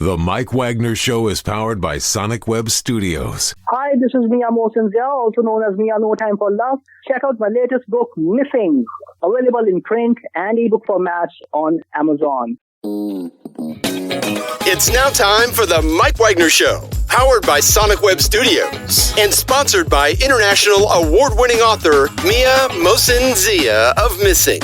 The Mike Wagner Show is powered by Sonic Web Studios. Hi, this is Mia Mosinzia, also known as Mia No Time for Love. Check out my latest book, Missing, available in print and ebook formats on Amazon. It's now time for The Mike Wagner Show, powered by Sonic Web Studios and sponsored by international award-winning author Mia Mosinzia of Missing.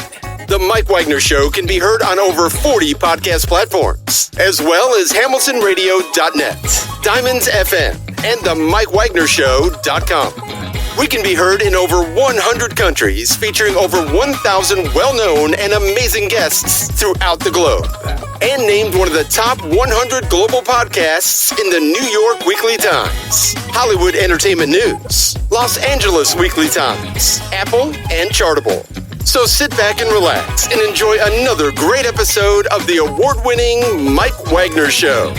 The Mike Wagner Show can be heard on over 40 podcast platforms, as well as hamiltonradio.net, Diamonds FM, and themikewagnershow.com. We can be heard in over 100 countries, featuring over 1,000 well-known and amazing guests throughout the globe. And named one of the top 100 global podcasts in the New York Weekly Times, Hollywood Entertainment News, Los Angeles Weekly Times, Apple, and Chartable. So sit back and relax and enjoy another great episode of the award-winning Mike Wagner Show.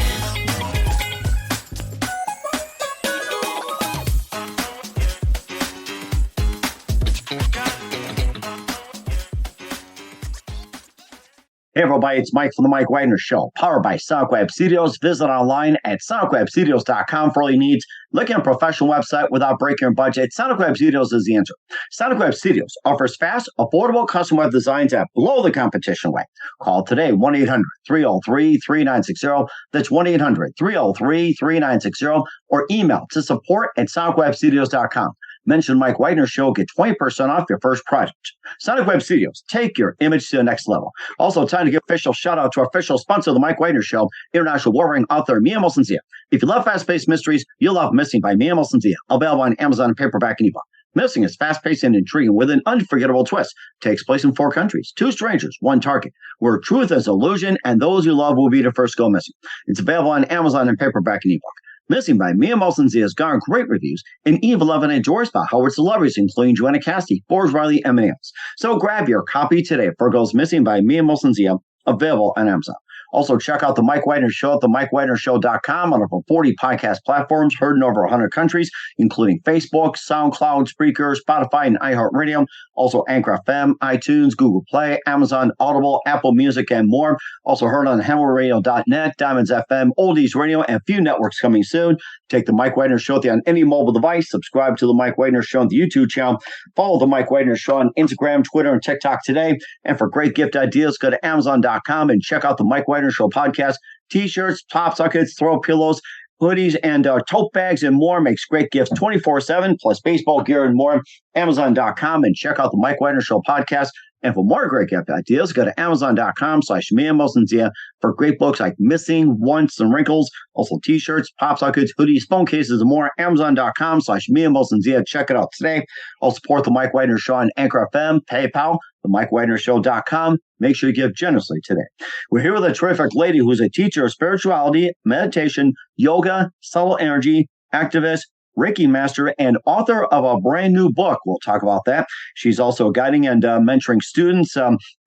Hey everybody, it's Mike from the Mike Wagner Show, powered by Sonic Web Studios. Visit online at sonicwebstudios.com for all your needs. Look at a professional website without breaking your budget. Sonic Web Studios is the answer. Sonic Web Studios offers fast, affordable custom web designs that blow the competition away. Call today, 1-800-303-3960. That's 1-800-303-3960. Or email to support@sonicwebstudios.com. Mention Mike Wagner Show, get 20% off your first project. Sonic Web Studios, take your image to the next level. Also, time to give official shout out to our official sponsor of the Mike Wagner Show, international warring author Mia Mosinzia. If you love fast-paced mysteries, you'll love Missing by Mia Mosinzia, available on Amazon paperback and ebook. Missing is fast-paced and intriguing with an unforgettable twist. Takes place in 4 countries, 2 strangers, 1 target, where truth is illusion and those you love will be the first to go missing. It's available on Amazon and paperback and ebook. Missing by Mia Mosinzia has garnered great reviews, and Eve 11 enjoys by Howard celebrities, including Joanna Cassidy, Boris Riley, and many others. So grab your copy today for Girls Missing by Mia Mosinzia, available on Amazon. Also, check out The Mike Wagner Show at themikewagnershow.com on over 40 podcast platforms, heard in over 100 countries, including Facebook, SoundCloud, Spreaker, Spotify, and iHeartradio. Also, Anchor FM, iTunes, Google Play, Amazon, Audible, Apple Music, and more. Also heard on hamiltonradio.net, Diamonds FM, Oldies Radio, and a few networks coming soon. Take The Mike Wagner Show on any mobile device. Subscribe to The Mike Wagner Show on the YouTube channel. Follow The Mike Wagner Show on Instagram, Twitter, and TikTok today. And for great gift ideas, go to Amazon.com and check out The Mike Wagner Show podcast. T-shirts, pop sockets, throw pillows, hoodies, and tote bags and more. Makes great gifts 24/7, plus baseball gear and more. Amazon.com and check out The Mike Wagner Show podcast. And for more great gift ideas, go to Amazon.com/Mia Mosinzia for great books like Missing, Once, and Wrinkles. Also T-shirts, pop sockets, hoodies, phone cases, and more. Amazon.com/Mia Mosinzia. Check it out today. Also support The Mike Wagner Show on Anchor FM, PayPal, themikewagnershow.com. Make sure you give generously today. We're here with a terrific lady who's a teacher of spirituality, meditation, yoga, subtle energy, activist, Reiki master, and author of a brand new book. We'll talk about that. She's also guiding and mentoring students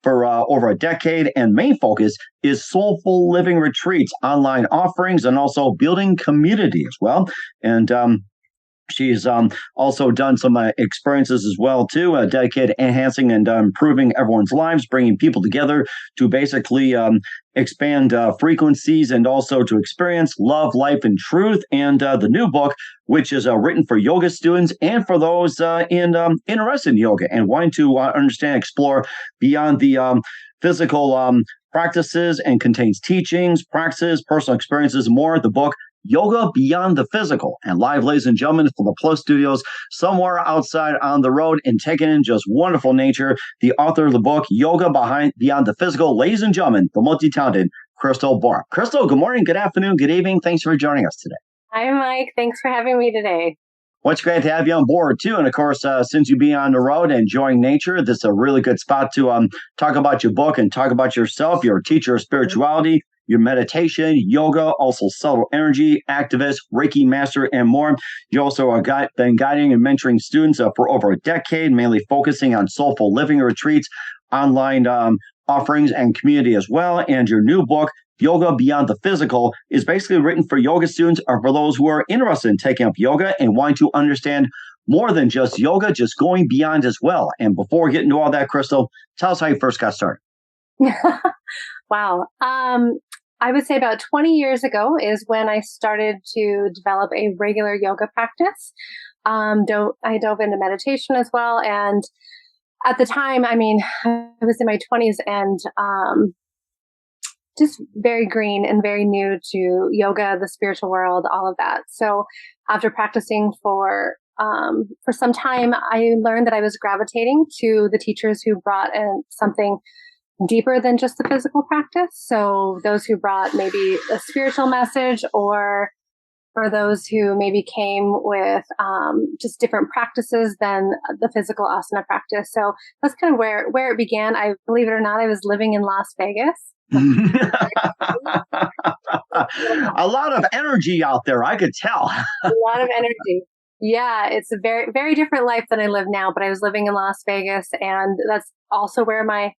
for over a decade, and main focus is soulful living retreats, online offerings, and also building community as well. And she's also done some experiences as well, too, dedicated to enhancing and improving everyone's lives, bringing people together to basically expand frequencies and also to experience love, life, and truth. And the new book, which is written for yoga students and for those interested in yoga and wanting to understand, explore beyond the physical practices, and contains teachings, practices, personal experiences, and more. The book, Yoga Beyond the Physical, and live, ladies and gentlemen, from the Plus Studios, somewhere outside on the road and taking in just wonderful nature, the author of the book, Yoga Beyond the Physical, ladies and gentlemen, the multi-talented Crystal Borup. Crystal, good morning, good afternoon, good evening. Thanks for joining us today. Hi, Mike. Thanks for having me today. Well, it's great to have you on board, too. And, of course, since you being on the road and enjoying nature, this is a really good spot to talk about your book and talk about yourself. You're a teacher of spirituality, your meditation, yoga, also subtle energy, activist, Reiki master, and more. You also been guiding and mentoring students for over a decade, mainly focusing on soulful living retreats, online offerings, and community as well. And your new book, Yoga Beyond the Physical, is basically written for yoga students or for those who are interested in taking up yoga and wanting to understand more than just yoga, just going beyond as well. And before we get into all that, Crystal, tell us how you first got started. Wow. I would say about 20 years ago is when I started to develop a regular yoga practice. I dove into meditation as well. And at the time, I was in my 20s and just very green and very new to yoga, the spiritual world, all of that. So after practicing for some time, I learned that I was gravitating to the teachers who brought in something deeper than just the physical practice. So those who brought maybe a spiritual message, or for those who maybe came with just different practices than the physical asana practice. So that's kind of where it began. I believe it or not, I was living in Las Vegas. A lot of energy out there, I could tell. A lot of energy. Yeah, it's a very, very different life than I live now, but I was living in Las Vegas, and that's also where where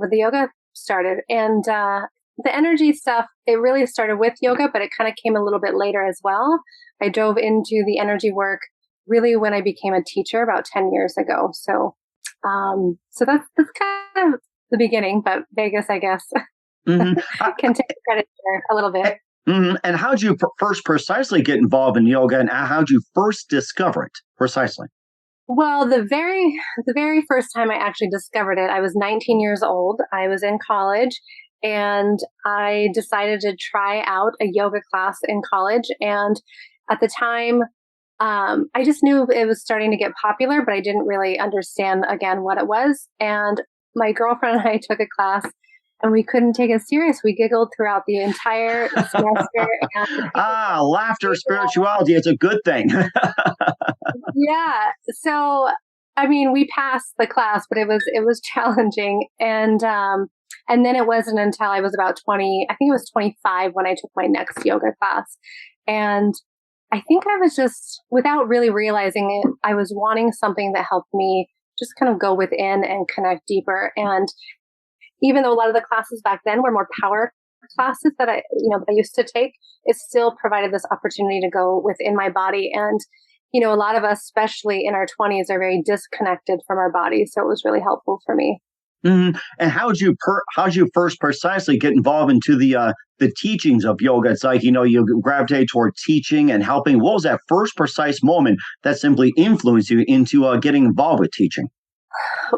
the yoga started. And the energy stuff, it really started with yoga, but it kind of came a little bit later as well. I dove into the energy work really when I became a teacher about 10 years ago. So that's kind of the beginning, but Vegas, I guess, can take credit there a little bit. Mm-hmm. And how did you first precisely get involved in yoga, and how did you first discover it precisely? Well, the very first time I actually discovered it, I was 19 years old. I was in college, and I decided to try out a yoga class in college. And at the time, I just knew it was starting to get popular, but I didn't really understand, again, what it was. And my girlfriend and I took a class, and we couldn't take it serious. We giggled throughout the entire semester. Laughter, spirituality, it's a good thing. Yeah. So, we passed the class, but it was challenging. And then it wasn't until I was about 20, I think it was 25 when I took my next yoga class. And I think I was just, without really realizing it, I was wanting something that helped me just kind of go within and connect deeper. And even though a lot of the classes back then were more power classes that I used to take, it still provided this opportunity to go within my body. And, a lot of us, especially in our 20s, are very disconnected from our bodies. So it was really helpful for me. Mm-hmm. And how'd you first precisely get involved into the teachings of yoga? It's like, you gravitate toward teaching and helping. What was that first precise moment that simply influenced you into getting involved with teaching?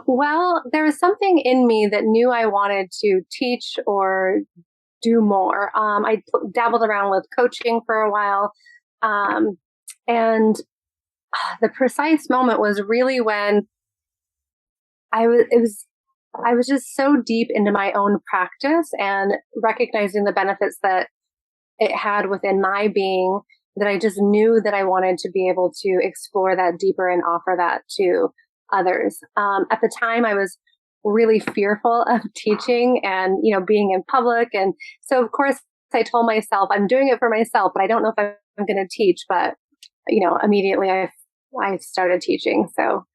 Well, there was something in me that knew I wanted to teach or do more. I dabbled around with coaching for a while. And the precise moment was really when I was just so deep into my own practice and recognizing the benefits that it had within my being, that I just knew that I wanted to be able to explore that deeper and offer that to others. At the time, I was really fearful of teaching and, being in public. And so, of course, I told myself, I'm doing it for myself, but I don't know if I'm going to teach. But, immediately I started teaching. So.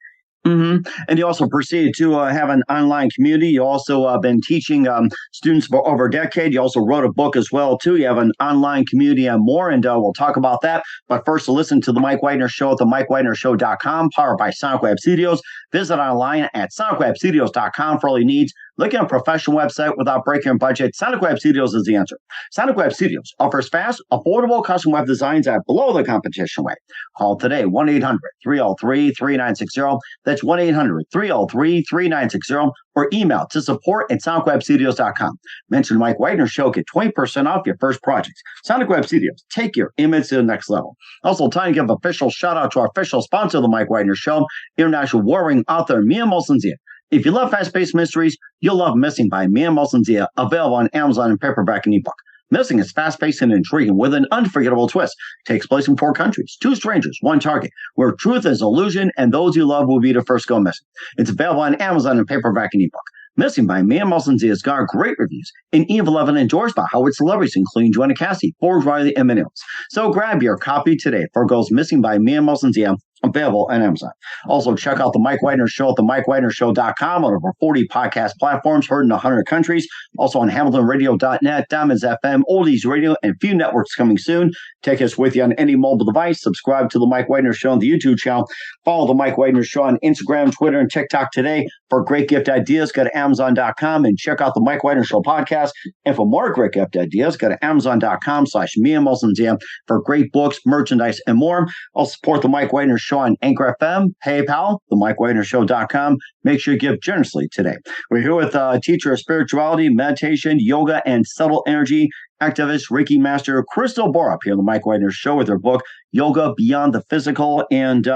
Mm-hmm. And you also proceeded to have an online community. You also been teaching students for over a decade. You also wrote a book as well, too. You have an online community and more, and we'll talk about that. But first, to listen to The Mike Wagner Show at themikewagnershow.com, powered by Sonic Web Studios. Visit online at sonicwebstudios.com for all your needs. Looking at a professional website without breaking your budget, Sonic Web Studios is the answer. Sonic Web Studios offers fast, affordable custom web designs at below the competition rate. Call today, 1-800-303-3960. That's 1-800-303-3960. Or email to support@sonicwebstudios.com. Mention Mike Wagner Show, get 20% off your first project. Sonic Web Studios, take your image to the next level. Also, time to give an official shout out to our official sponsor of The Mike Wagner Show, international warring author Mia Molson-Zia. If you love fast-paced mysteries, you'll love Missing by Mia Molson-Zia, available on Amazon in paperback and ebook. Missing is fast-paced and intriguing with an unforgettable twist. Takes place in 4 countries, 2 strangers, 1 target, where truth is illusion and those you love will be the first go missing. It's available on Amazon in paperback and ebook. Missing by Mia Molson-Zia has got great reviews, and Eve 11 endorsed by Howard celebrities, including Joanna Cassidy, Forbes, Riley, and Minutes. So grab your copy today for Goes Missing by Mia Molson-Zia available on Amazon. Also, check out The Mike Wagner Show at themikewagnershow.com on over 40 podcast platforms, heard in 100 countries. Also on hamiltonradio.net, Diamonds FM, Oldies Radio, and a few networks coming soon. Take us with you on any mobile device. Subscribe to The Mike Wagner Show on the YouTube channel. Follow The Mike Wagner Show on Instagram, Twitter, and TikTok today. For great gift ideas, go to Amazon.com and check out The Mike Wagner Show podcast. And for more great gift ideas, go to Amazon.com/MiaMosenZia for great books, merchandise, and more. Also support The Mike Wagner Show on Anchor FM, PayPal, themikewagnershow.com. Make sure you give generously today. We're here with a teacher of spirituality, meditation, yoga, and subtle energy activist, Reiki master, Crystal Borup here on the Mike Wagner Show with her book, Yoga Beyond the Physical. And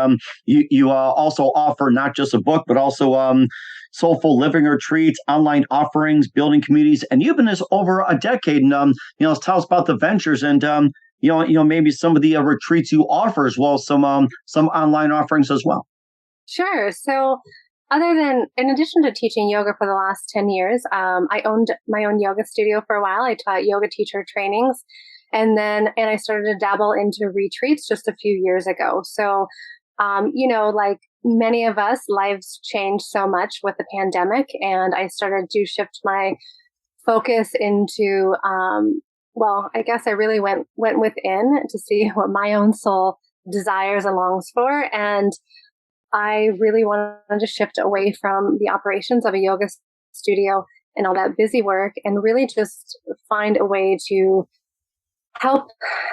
you also offer not just a book, but also soulful living retreats, online offerings, building communities. And you've been this over a decade. And, tell us about the ventures and, maybe some of the retreats you offer as well as some online offerings as well. Sure. So in addition to teaching yoga for the last 10 years, I owned my own yoga studio for a while. I taught yoga teacher trainings and I started to dabble into retreats just a few years ago. So, like many of us, lives changed so much with the pandemic, and I started to shift my focus into, I guess I really went within to see what my own soul desires and longs for. And I really wanted to shift away from the operations of a yoga studio and all that busy work and really just find a way to help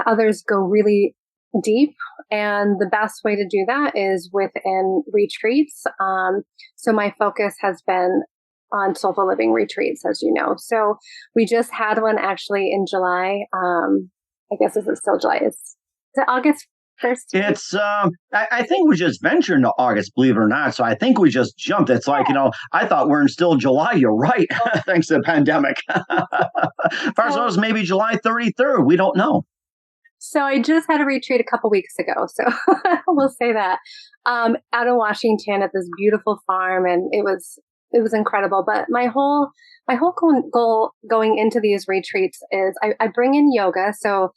others go really deep. And the best way to do that is within retreats. So my focus has been on soulful living retreats, as you know. So we just had one actually in July. I guess is it still July? Is it August 1st? It's, I think we just ventured into August, believe it or not. So I think we just jumped. It's like, I thought we're in still July. You're right. Thanks to the pandemic. First, it was maybe July 33rd. We don't know. So I just had a retreat a couple weeks ago. So we'll say that, out in Washington at this beautiful farm. And it was incredible. But my whole goal going into these retreats is I bring in yoga. So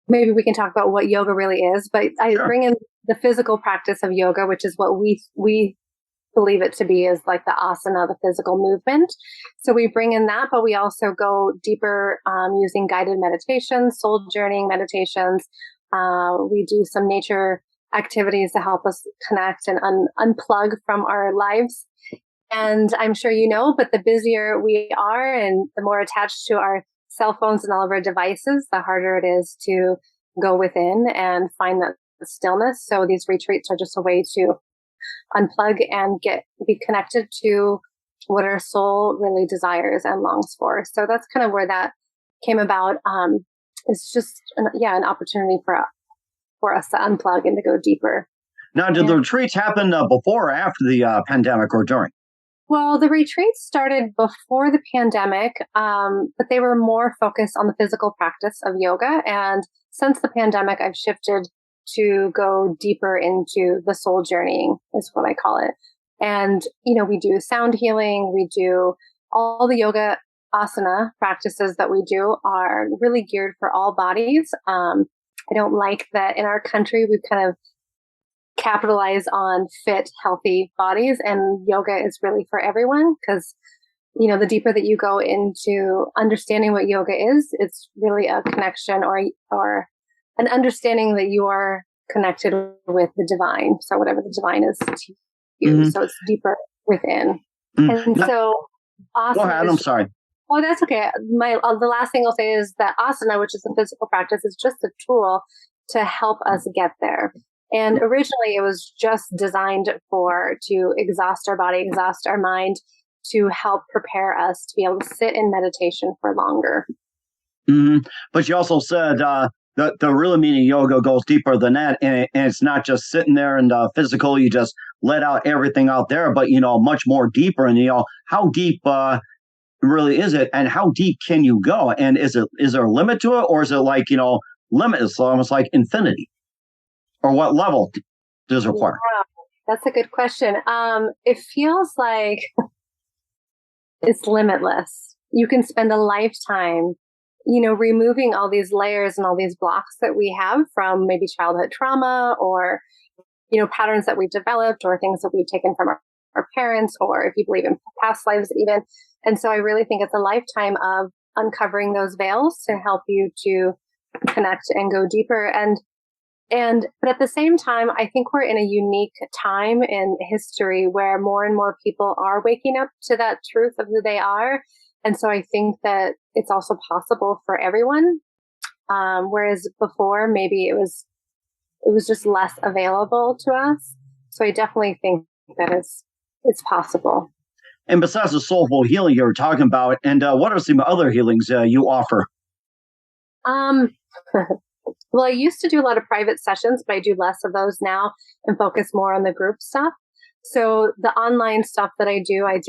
maybe we can talk about what yoga really is, but I bring in the physical practice of yoga, which is what we believe it to be, is like the asana, the physical movement. So we bring in that, but we also go deeper using guided meditations, soul journeying meditations. We do some nature activities to help us connect and unplug from our lives. And I'm sure you know, but the busier we are and the more attached to our cell phones and all of our devices, the harder it is to go within and find that stillness. So these retreats are just a way to unplug and be connected to what our soul really desires and longs for. So that's kind of where that came about. It's just an opportunity for us to unplug and to go deeper. Now, did the retreats happen before or after the pandemic or during? Well, the retreats started before the pandemic, but they were more focused on the physical practice of yoga. And since the pandemic, I've shifted to go deeper into the soul journeying, is what I call it. And, we do sound healing. We do all the yoga asana practices that we do are really geared for all bodies. I don't like that in our country, we've kind of capitalize on fit, healthy bodies, and yoga is really for everyone because, the deeper that you go into understanding what yoga is, it's really a connection or an understanding that you are connected with the divine. So whatever the divine is to you, so it's deeper within. And so asana. Go ahead, I'm sorry. Oh, that's okay. The last thing I'll say is that asana, which is a physical practice, is just a tool to help us get there. And originally it was just designed to exhaust our body, exhaust our mind, to help prepare us to be able to sit in meditation for longer. Mm-hmm. But you also said the real meaning of yoga goes deeper than that. And it's not just sitting there and physical, you just let out everything out there, but, much more deeper. And, how deep really is it? And how deep can you go? And is there a limit to it? Or is it like, limitless, almost like infinity? Or what level does it require? Yeah, that's a good question. It feels like it's limitless. You can spend a lifetime, removing all these layers and all these blocks that we have from maybe childhood trauma or, patterns that we've developed or things that we've taken from our parents, or if you believe in past lives even. And so I really think it's a lifetime of uncovering those veils to help you to connect and go deeper. But at the same time, I think we're in a unique time in history where more and more people are waking up to that truth of who they are. And so I think that it's also possible for everyone. Whereas before, maybe it was just less available to us. So I definitely think that it's possible. And besides the soulful healing you were talking about, and what are some other healings you offer? Well, I used to do a lot of private sessions, but I do less of those now and focus more on the group stuff. So the online stuff that I do, I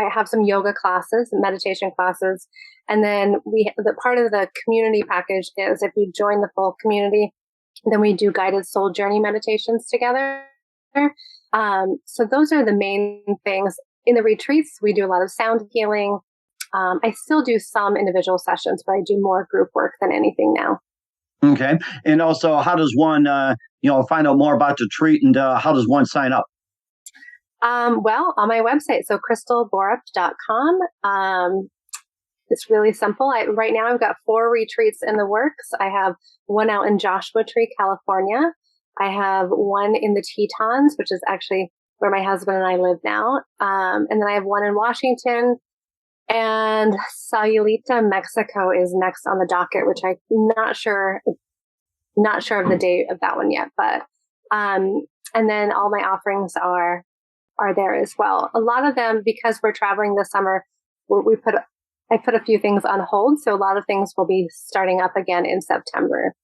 have some yoga classes, meditation classes. And then the part of the community package is if you join the full community, then we do guided soul journey meditations together. So those are the main things. In the retreats, we do a lot of sound healing. I still do some individual sessions, but I do more group work than anything now. Okay. And also, how does one, find out more about the retreat, and how does one sign up? Well, on my website, so crystalborup.com. It's really simple. Right now I've got 4 retreats in the works. I have one out in Joshua Tree, California. I have one in the Tetons, which is actually where my husband and I live now. And then I have one in Washington, and Sayulita, Mexico is next on the docket, which I'm not sure of the date of that one yet, but, and then all my offerings are there as well. A lot of them, because we're traveling this summer, I put a few things on hold. So a lot of things will be starting up again in September.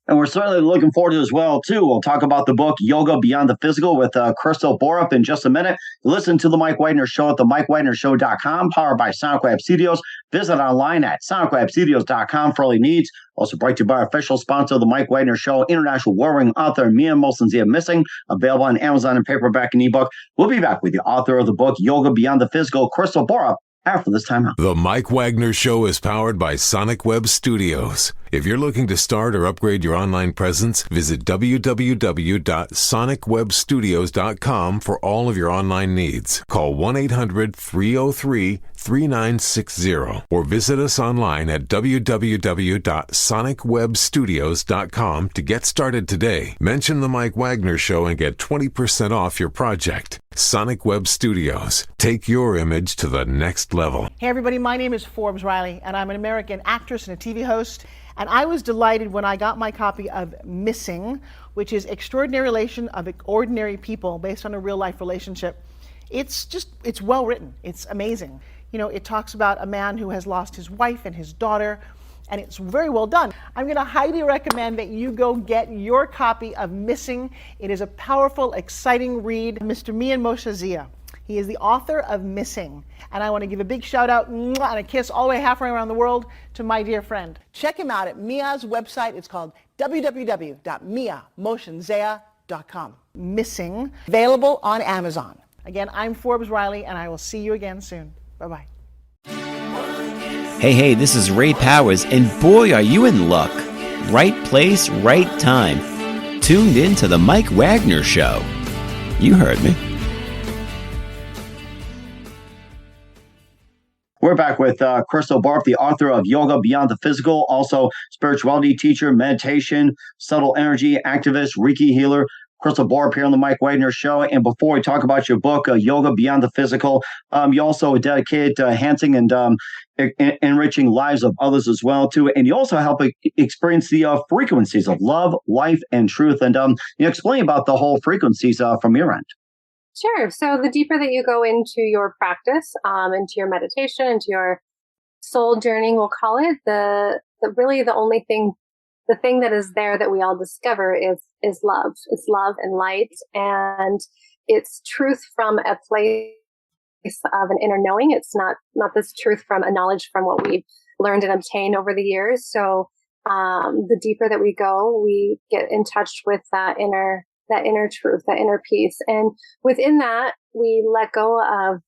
And we're certainly looking forward to it as well, too. We'll talk about the book, Yoga Beyond the Physical, with Crystal Borup in just a minute. Listen to The Mike Wagner Show at themikewagnershow.com, powered by Sonic Web Studios. Visit online at sonicwebstudios.com for all your needs. Also brought to you by our official sponsor, The Mike Wagner Show, international award-winning author Mia Mosensia Missing, available on Amazon in paperback and ebook. We'll be back with the author of the book, Yoga Beyond the Physical, Crystal Borup, after this time out. The Mike Wagner Show is powered by Sonic Web Studios. If you're looking to start or upgrade your online presence, visit www.sonicwebstudios.com for all of your online needs. Call 1-800-303-3960 or visit us online at www.sonicwebstudios.com to get started today. Mention The Mike Wagner Show and get 20% off your project. Sonic Web Studios. Take your image to the next level. Hey everybody, my name is Forbes Riley, and I'm an American actress and a TV host. And I was delighted when I got my copy of Missing, which is Extraordinary Relation of Ordinary People based on a real life relationship. It's well written. It's amazing. It talks about a man who has lost his wife and his daughter, and it's very well done. I'm going to highly recommend that you go get your copy of Missing. It is a powerful, exciting read. Mr. Mian Moshe Zia. He is the author of Missing. And I want to give a big shout out and a kiss all the way halfway around the world to my dear friend. Check him out at Mia's website. It's called www.miamoshenzea.com. Missing, available on Amazon. Again, I'm Forbes Riley, and I will see you again soon. Bye-bye. Hey, this is Ray Powers, and boy, are you in luck. Right place, right time. Tuned in to The Mike Wagner Show. You heard me. We're back with Crystal Borup, the author of Yoga Beyond the Physical, also spirituality teacher, meditation, subtle energy activist, Reiki healer. Crystal Borup here on the Mike Wagner Show. And before we talk about your book, Yoga Beyond the Physical, you also dedicated to enhancing and enriching lives of others as well, too. And you also help experience the frequencies of love, life, and truth. And explain about the whole frequencies from your end. Sure. So the deeper that you go into your practice, into your meditation, into your soul journey, we'll call it, the thing that is there that we all discover is love. It's love and light, and it's truth from a place of an inner knowing. It's not this truth from a knowledge from what we've learned and obtained over the years. So the deeper that we go, we get in touch with that inner truth, that inner peace. And within that, we let go of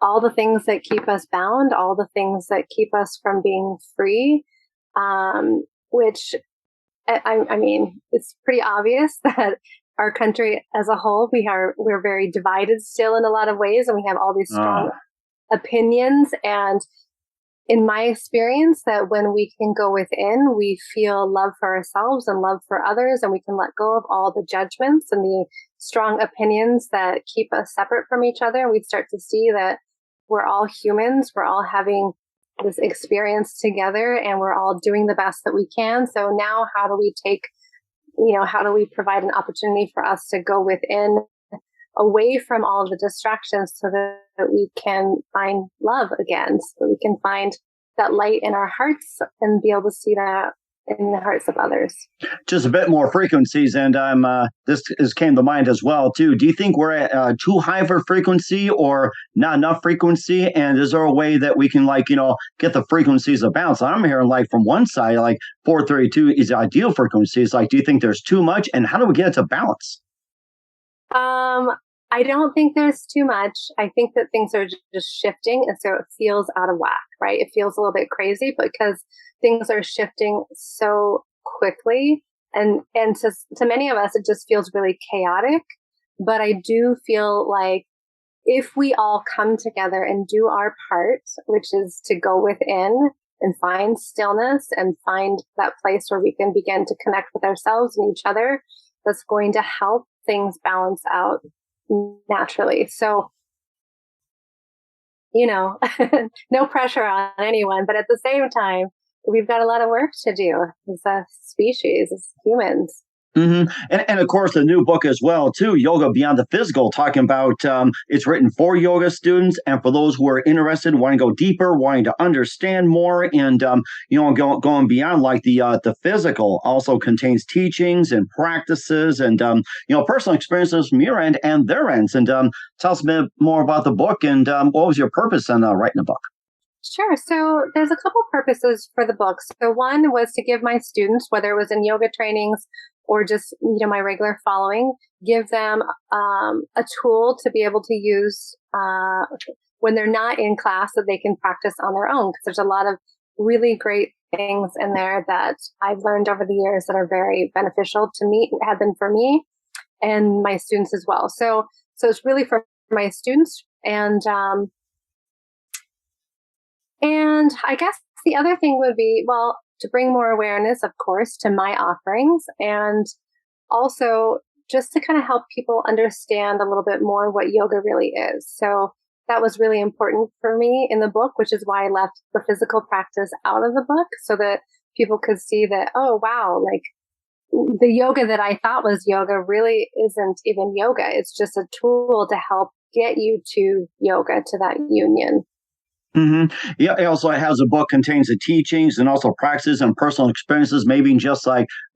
all the things that keep us bound, all the things that keep us from being free, which, I mean, it's pretty obvious that our country as a whole, we're very divided still in a lot of ways, and we have all these strong opinions. And in my experience, that when we can go within, we feel love for ourselves and love for others, and we can let go of all the judgments and the strong opinions that keep us separate from each other. And we start to see that we're all humans. We're all having this experience together, and we're all doing the best that we can. So now how do we provide an opportunity for us to go within, away from all of the distractions, so that we can find love again, so that we can find that light in our hearts and be able to see that in the hearts of others. Just a bit more frequencies, and this came to mind as well too. Do you think we're at too high of a frequency or not enough frequency? And is there a way that we can get the frequencies of balance? I'm hearing from one side 432 is the ideal frequency. It's do you think there's too much, and how do we get it to balance? I don't think there's too much. I think that things are just shifting, and so it feels out of whack, right? It feels a little bit crazy because things are shifting so quickly, and to many of us, it just feels really chaotic. But I do feel like if we all come together and do our part, which is to go within and find stillness and find that place where we can begin to connect with ourselves and each other, that's going to help things balance out naturally. So, no pressure on anyone, but at the same time, we've got a lot of work to do as a species, as humans. Mm-hmm. And of course, the new book as well, too, Yoga Beyond the Physical, talking about it's written for yoga students and for those who are interested, wanting to go deeper, wanting to understand more, and going beyond the physical. Also contains teachings and practices and personal experiences from your end and their ends. And tell us a bit more about the book and what was your purpose in writing the book? Sure. So there's a couple purposes for the book. So one was to give my students, whether it was in yoga trainings or just, my regular following, give them a tool to be able to use when they're not in class, that they can practice on their own. Because there's a lot of really great things in there that I've learned over the years that are very beneficial to me, have been for me and my students as well. So it's really for my students. And I guess the other thing would be, to bring more awareness, of course, to my offerings, and also just to kind of help people understand a little bit more what yoga really is. So that was really important for me in the book, which is why I left the physical practice out of the book, so that people could see that, oh, wow, the yoga that I thought was yoga really isn't even yoga. It's just a tool to help get you to yoga, to that union. Mm-hmm. Yeah, it also has a book, contains the teachings and also practices and personal experiences, maybe just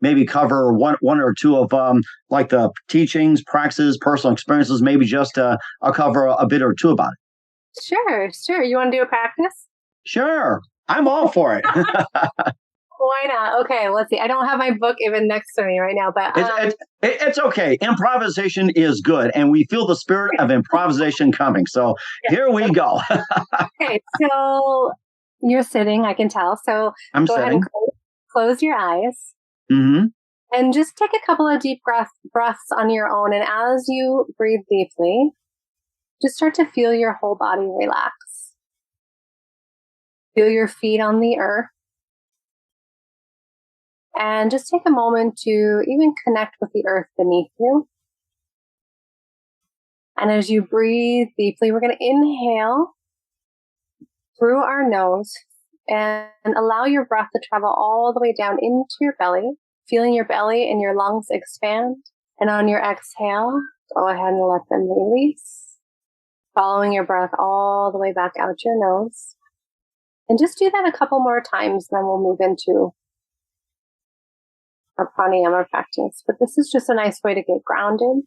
maybe cover one or two of the teachings, practices, personal experiences, maybe just I'll cover a bit or two about it. Sure. You want to do a practice? Sure. I'm all for it. Why not? Okay, let's see. I don't have my book even next to me right now, but it's okay. Improvisation is good, and we feel the spirit of improvisation coming. So Here we go. Okay, so you're sitting, I can tell. So I'm go sitting. ahead and close your eyes. Mm-hmm. And just take a couple of deep breaths on your own. And as you breathe deeply, just start to feel your whole body relax. Feel your feet on the earth. And just take a moment to even connect with the earth beneath you. And as you breathe deeply, we're going to inhale through our nose and allow your breath to travel all the way down into your belly, feeling your belly and your lungs expand. And on your exhale, go ahead and let them release, following your breath all the way back out your nose. And just do that a couple more times, then we'll move into our pranayama practice. But this is just a nice way to get grounded.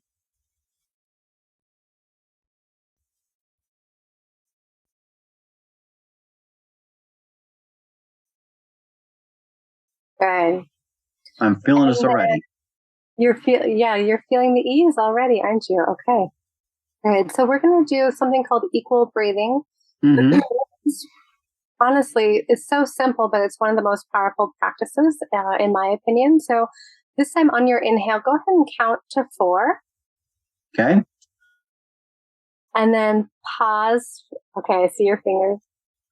Good. I'm feeling this already. You're feeling the ease already, aren't you? Okay. Good. So we're going to do something called equal breathing. Mm-hmm. Honestly, it's so simple, but it's one of the most powerful practices, in my opinion. So This time on your inhale, go ahead and count to 4. Okay. And then pause. Okay, I see your fingers.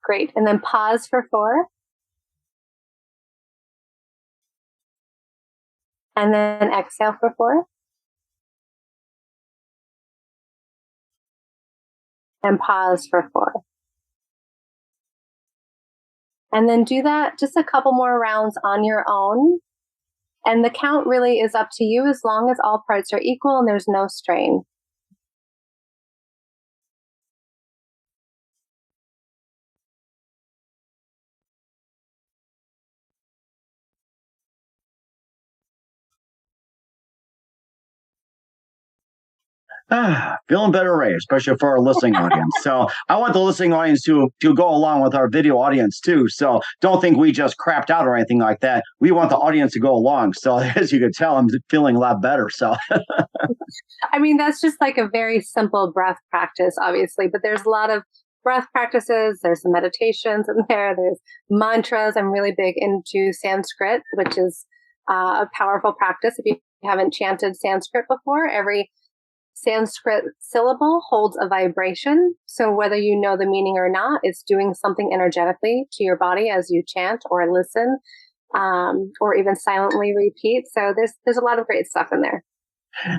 Great. And then pause for 4. And then exhale for 4. And pause for 4. And then do that just a couple more rounds on your own. And the count really is up to you as long as all parts are equal and there's no strain. Feeling better, Ray, especially for our listening audience. So I want the listening audience to go along with our video audience too. So don't think we just crapped out or anything like that. We want the audience to go along. So as you can tell, I'm feeling a lot better. So I mean, that's just like a very simple breath practice, obviously, but there's a lot of breath practices. There's some meditations in there. There's mantras. I'm really big into Sanskrit, which is a powerful practice. If you haven't chanted Sanskrit before, every Sanskrit syllable holds a vibration. So whether you know the meaning or not, it's doing something energetically to your body as you chant or listen, or even silently repeat. So there's a lot of great stuff in there.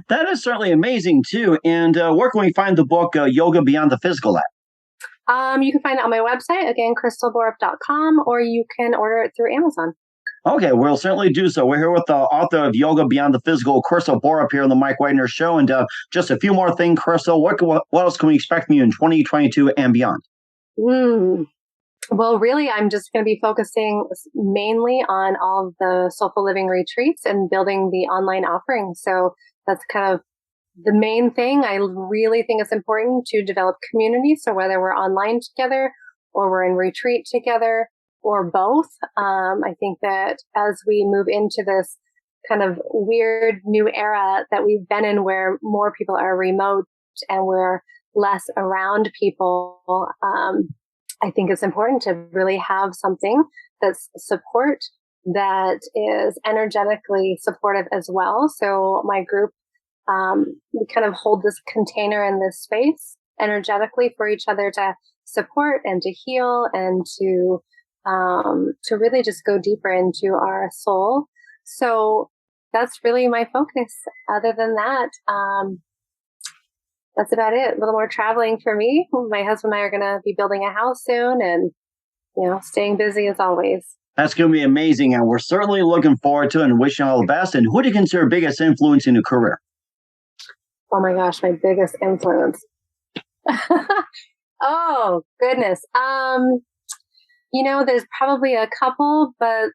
That is certainly amazing too. And where can we find the book Yoga Beyond the Physical at? You can find it on my website, again, crystalborup.com, or you can order it through Amazon. Okay, we'll certainly do so. We're here with the author of Yoga Beyond the Physical, Crystal Borup, here on the Mike Wagner Show. And just a few more things, Crystal. What else can we expect from you in 2022 and beyond? Well, really, I'm just going to be focusing mainly on all of the Soulful Living retreats and building the online offering. So that's kind of the main thing. I really think it's important to develop community. So whether we're online together or we're in retreat together, or both. I think that as we move into this kind of weird new era that we've been in where more people are remote and we're less around people, I think it's important to really have something that's support that is energetically supportive as well. So my group, we kind of hold this container in this space energetically for each other to support and to heal and to really just go deeper into our soul. So that's really my focus. Other than that, that's about it. A little more traveling for me. My husband and I are going to be building a house soon and, staying busy as always. That's going to be amazing. And we're certainly looking forward to it and wishing you all the best. And who do you consider biggest influence in your career? Oh my gosh, my biggest influence. Oh, goodness. There's probably a couple, but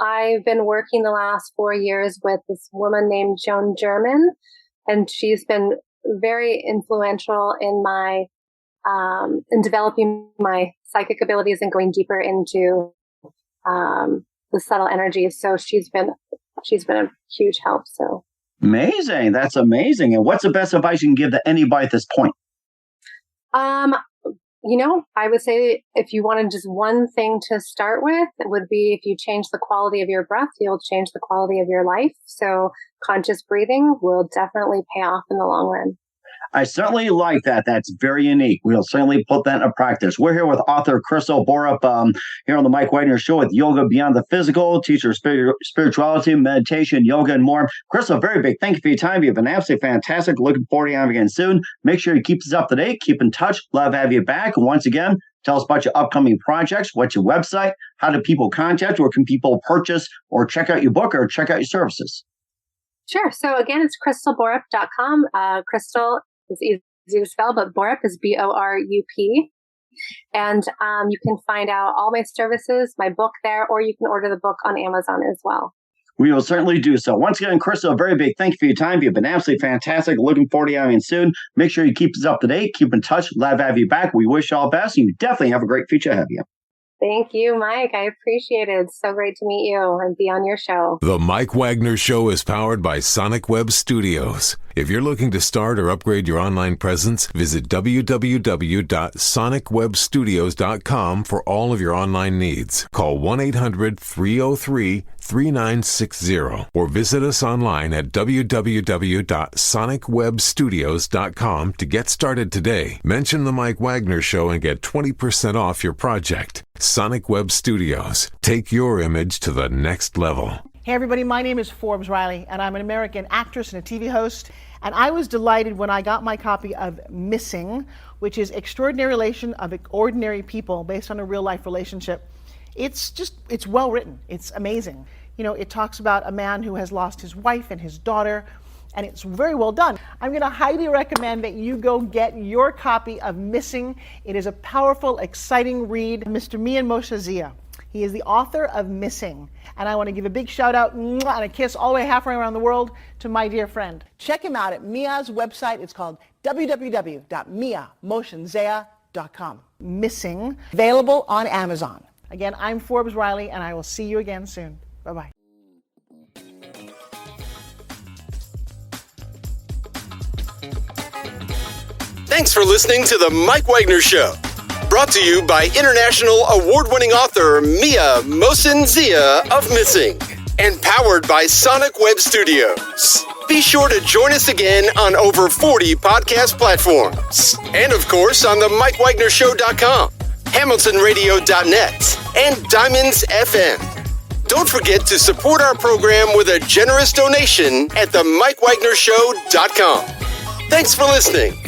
I've been working the last 4 years with this woman named Joan German, and she's been very influential in my, in developing my psychic abilities and going deeper into, the subtle energies. So she's been a huge help. So amazing. That's amazing. And what's the best advice you can give to anybody at this point? I would say if you wanted just one thing to start with, it would be if you change the quality of your breath, you'll change the quality of your life. So conscious breathing will definitely pay off in the long run. I certainly like that. That's very unique. We'll certainly put that into practice. We're here with author Crystal Borup here on the Mike Wagner Show with Yoga Beyond the Physical, teacher of spirituality, meditation, yoga, and more. Crystal, very big thank you for your time. You've been absolutely fantastic. Looking forward to having you again soon. Make sure you keep us up to date. Keep in touch. Love to have you back. And once again, tell us about your upcoming projects. What's your website? How do people contact? Where can people purchase or check out your book or check out your services? Sure. So again, it's crystalborup.com. Crystal is easy to spell, but Borup is B-O-R-U-P. And you can find out all my services, my book there, or you can order the book on Amazon as well. We will certainly do so. Once again, Crystal, a very big thank you for your time. You've been absolutely fantastic. Looking forward to having you soon. Make sure you keep us up to date. Keep in touch. Glad to have you back. We wish you all the best. You definitely have a great future ahead of you. Thank you, Mike. I appreciate it. It's so great to meet you and be on your show. The Mike Wagner Show is powered by Sonic Web Studios. If you're looking to start or upgrade your online presence, visit www.sonicwebstudios.com for all of your online needs. Call 1-800-303-37 888-878-3960 or visit us online at www.sonicwebstudios.com to get started today. Mention The Mike Wagner Show and get 20% off your project. Sonic Web Studios. Take your image to the next level. Hey everybody, my name is Forbes Riley, and I'm an American actress and a TV host. And I was delighted when I got my copy of Missing, which is Extraordinary Relation of Ordinary People based on a real life relationship. It's well written. It's amazing. You know, it talks about a man who has lost his wife and his daughter, and it's very well done. I'm going to highly recommend that you go get your copy of Missing. It is a powerful, exciting read. Mr. Mian Moshe Zia. He is the author of Missing. And I want to give a big shout out and a kiss all the way halfway around the world to my dear friend. Check him out at Mia's website. It's called www.miamoshenzea.com. Missing, available on Amazon. Again, I'm Forbes Riley, and I will see you again soon. Bye-bye. Thanks for listening to The Mike Wagner Show. Brought to you by international award-winning author Mia Mohsen-Zia of Missing, and powered by Sonic Web Studios. Be sure to join us again on over 40 podcast platforms, and of course on the mikewagnershow.com, hamiltonradio.net, and Diamonds FM. Don't forget to support our program with a generous donation at themikewagnershow.com. Thanks for listening.